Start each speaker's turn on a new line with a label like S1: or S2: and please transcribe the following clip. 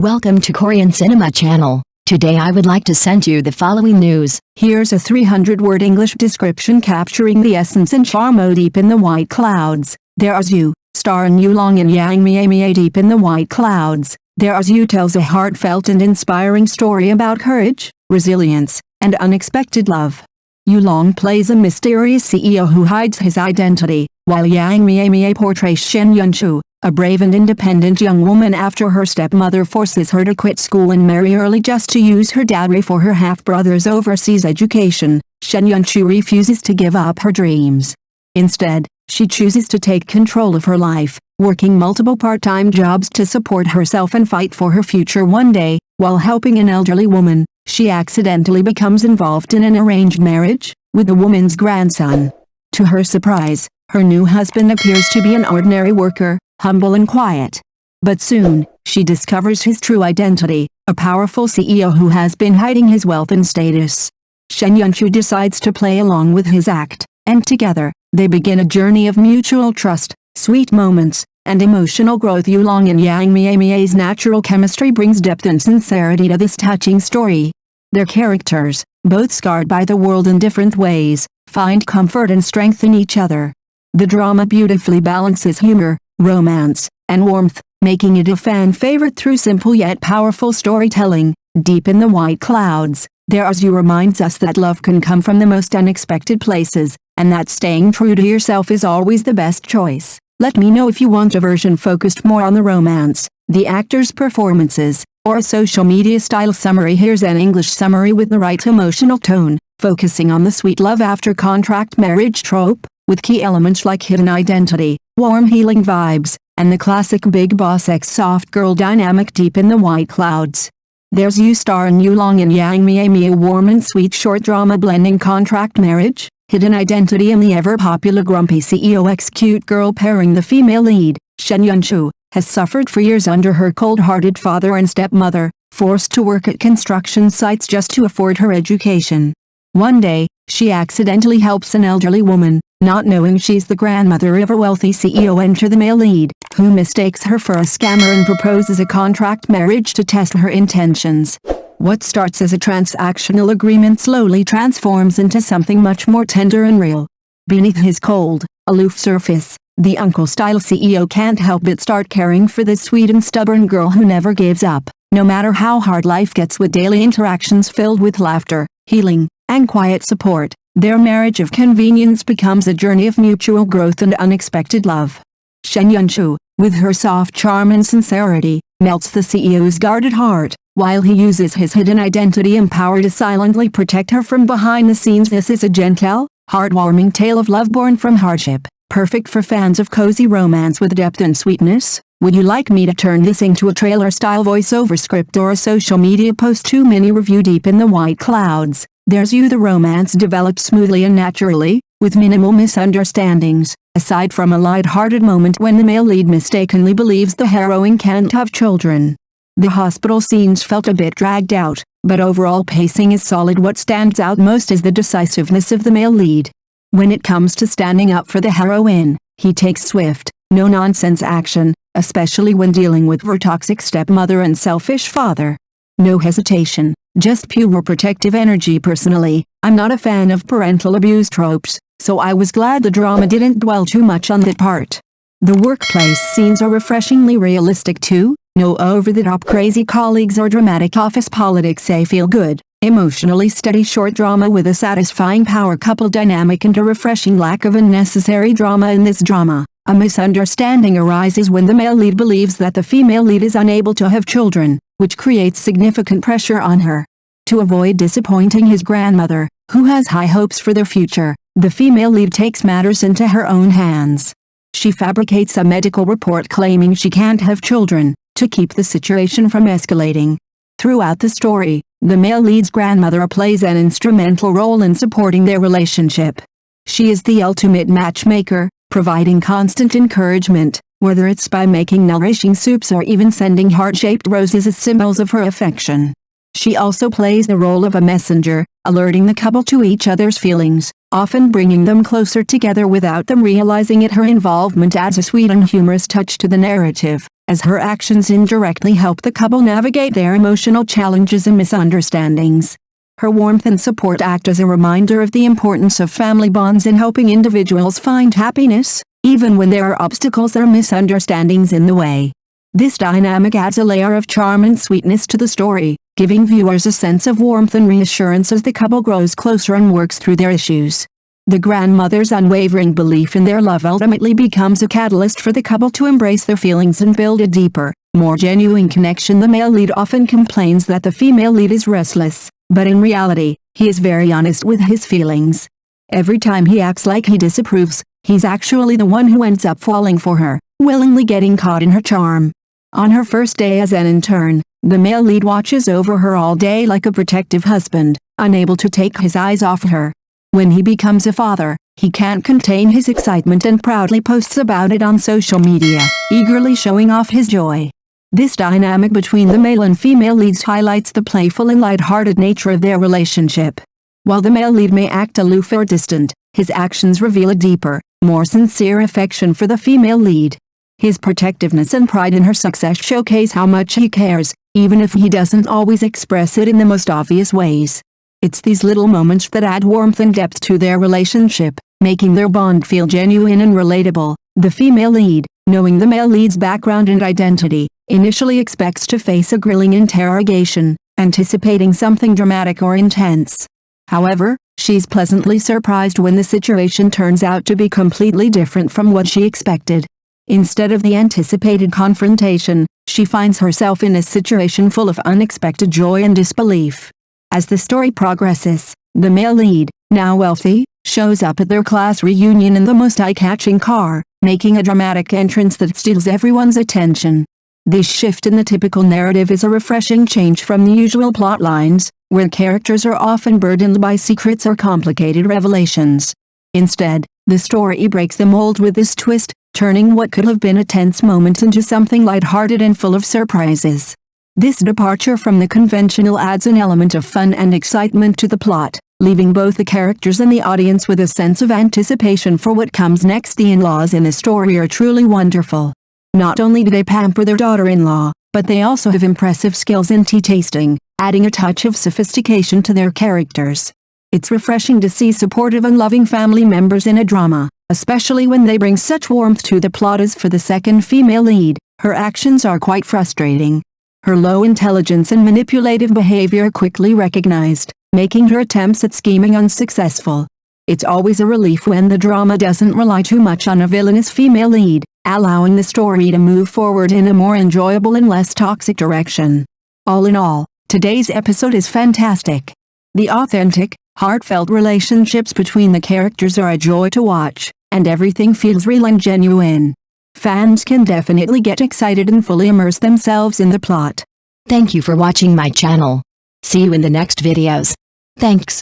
S1: Welcome to Korean Cinema Channel. Today I would like to send you the following news.
S2: Here's a 300-word English description capturing the essence and charm deep in the white clouds. There's You, starring Yulong and Yang Miemie. Deep in the white clouds, There's You tells a heartfelt and inspiring story about courage, resilience, and unexpected love. Yulong plays a mysterious CEO who hides his identity, while Yang Miemie portrays Shen Yun-chu, a brave and independent young woman after her stepmother forces her to quit school and marry early just to use her dowry for her half-brother's overseas education. Shen Yun-chu refuses to give up her dreams. Instead, she chooses to take control of her life, working multiple part-time jobs to support herself and fight for her future. One day, while helping an elderly woman, she accidentally becomes involved in an arranged marriage with the woman's grandson. To her surprise, her new husband appears to be an ordinary worker, humble and quiet. But soon, she discovers his true identity, a powerful CEO who has been hiding his wealth and status. Shen Yun-chu decides to play along with his act, and together, they begin a journey of mutual trust, sweet moments, and emotional growth. Yulong and Yang Miemie's natural chemistry brings depth and sincerity to this touching story. Their characters, both scarred by the world in different ways, find comfort and strength in each other. The drama beautifully balances humor, romance, and warmth, making it a fan favorite through simple yet powerful storytelling. Deep in the white clouds, There's You reminds us that love can come from the most unexpected places, and that staying true to yourself is always the best choice. Let me know if you want a version focused more on the romance, the actors' performances, or a social media style summary. Here's an English summary with the right emotional tone, focusing on the sweet love after contract marriage trope, with key elements like hidden identity, warm healing vibes, and the classic Big Boss X soft girl dynamic. Deep in the white clouds, There's You starring Yulong and Yang Miemie, a warm and sweet short drama blending contract marriage, hidden identity and the ever-popular grumpy CEO x cute girl pairing. The female lead, Shen Yun-chu, has suffered for years under her cold-hearted father and stepmother, forced to work at construction sites just to afford her education. One day, she accidentally helps an elderly woman, not knowing she's the grandmother of a wealthy CEO. Enter the male lead, who mistakes her for a scammer and proposes a contract marriage to test her intentions. What starts as a transactional agreement slowly transforms into something much more tender and real. Beneath his cold, aloof surface, the uncle-style CEO can't help but start caring for this sweet and stubborn girl who never gives up, no matter how hard life gets. With daily interactions filled with laughter, healing, and quiet support, their marriage of convenience becomes a journey of mutual growth and unexpected love. Shen Yun-chu, with her soft charm and sincerity, melts the CEO's guarded heart, while he uses his hidden identity and power to silently protect her from behind the scenes. This is a gentle, heartwarming tale of love born from hardship, perfect for fans of cozy romance with depth and sweetness. Would you like me to turn this into a trailer-style voiceover script or a social media post? 2 mini review. Deep in the white clouds, There's You. The romance develops smoothly and naturally, with minimal misunderstandings, aside from a light-hearted moment when the male lead mistakenly believes the heroine can't have children. The hospital scenes felt a bit dragged out, but overall pacing is solid. What stands out most is the decisiveness of the male lead. When it comes to standing up for the heroine, he takes swift, no-nonsense action, especially when dealing with her toxic stepmother and selfish father. No hesitation, just pure protective energy. Personally, I'm not a fan of parental abuse tropes, so I was glad the drama didn't dwell too much on that part. The workplace scenes are refreshingly realistic too, no over-the-top crazy colleagues or dramatic office politics. They feel good, emotionally steady short drama with a satisfying power couple dynamic and a refreshing lack of unnecessary drama. In this drama, a misunderstanding arises when the male lead believes that the female lead is unable to have children, which creates significant pressure on her. To avoid disappointing his grandmother, who has high hopes for their future, the female lead takes matters into her own hands. She fabricates a medical report claiming she can't have children, to keep the situation from escalating. Throughout the story, the male lead's grandmother plays an instrumental role in supporting their relationship. She is the ultimate matchmaker, providing constant encouragement, whether it's by making nourishing soups or even sending heart-shaped roses as symbols of her affection. She also plays the role of a messenger, alerting the couple to each other's feelings, often bringing them closer together without them realizing it. Her involvement adds a sweet and humorous touch to the narrative, as her actions indirectly help the couple navigate their emotional challenges and misunderstandings. Her warmth and support act as a reminder of the importance of family bonds in helping individuals find happiness, even when there are obstacles or misunderstandings in the way. This dynamic adds a layer of charm and sweetness to the story, giving viewers a sense of warmth and reassurance as the couple grows closer and works through their issues. The grandmother's unwavering belief in their love ultimately becomes a catalyst for the couple to embrace their feelings and build a deeper, more genuine connection. The male lead often complains that the female lead is restless, but in reality, he is very honest with his feelings. Every time he acts like he disapproves, he's actually the one who ends up falling for her, willingly getting caught in her charm. On her first day as an intern, the male lead watches over her all day like a protective husband, unable to take his eyes off her. When he becomes a father, he can't contain his excitement and proudly posts about it on social media, eagerly showing off his joy. This dynamic between the male and female leads highlights the playful and light-hearted nature of their relationship. While the male lead may act aloof or distant, his actions reveal a deeper, more sincere affection for the female lead. His protectiveness and pride in her success showcase how much he cares, even if he doesn't always express it in the most obvious ways. It's these little moments that add warmth and depth to their relationship, making their bond feel genuine and relatable. The female lead, knowing the male lead's background and identity, initially expects to face a grilling interrogation, anticipating something dramatic or intense. However, she's pleasantly surprised when the situation turns out to be completely different from what she expected. Instead of the anticipated confrontation, she finds herself in a situation full of unexpected joy and disbelief. As the story progresses, the male lead, now wealthy, shows up at their class reunion in the most eye-catching car, making a dramatic entrance that steals everyone's attention. This shift in the typical narrative is a refreshing change from the usual plot lines, where characters are often burdened by secrets or complicated revelations. Instead, the story breaks the mold with this twist, turning what could have been a tense moment into something lighthearted and full of surprises. This departure from the conventional adds an element of fun and excitement to the plot, leaving both the characters and the audience with a sense of anticipation for what comes next. The in-laws in the story are truly wonderful. Not only do they pamper their daughter-in-law, but they also have impressive skills in tea tasting, adding a touch of sophistication to their characters. It's refreshing to see supportive and loving family members in a drama, especially when they bring such warmth to the plot. As for the second female lead, her actions are quite frustrating. Her low intelligence and manipulative behavior are quickly recognized, making her attempts at scheming unsuccessful. It's always a relief when the drama doesn't rely too much on a villainous female lead, allowing the story to move forward in a more enjoyable and less toxic direction. All in all, today's episode is fantastic. The authentic, heartfelt relationships between the characters are a joy to watch, and everything feels real and genuine. Fans can definitely get excited and fully immerse themselves in the plot.
S1: Thank you for watching my channel. See you in the next videos. Thanks.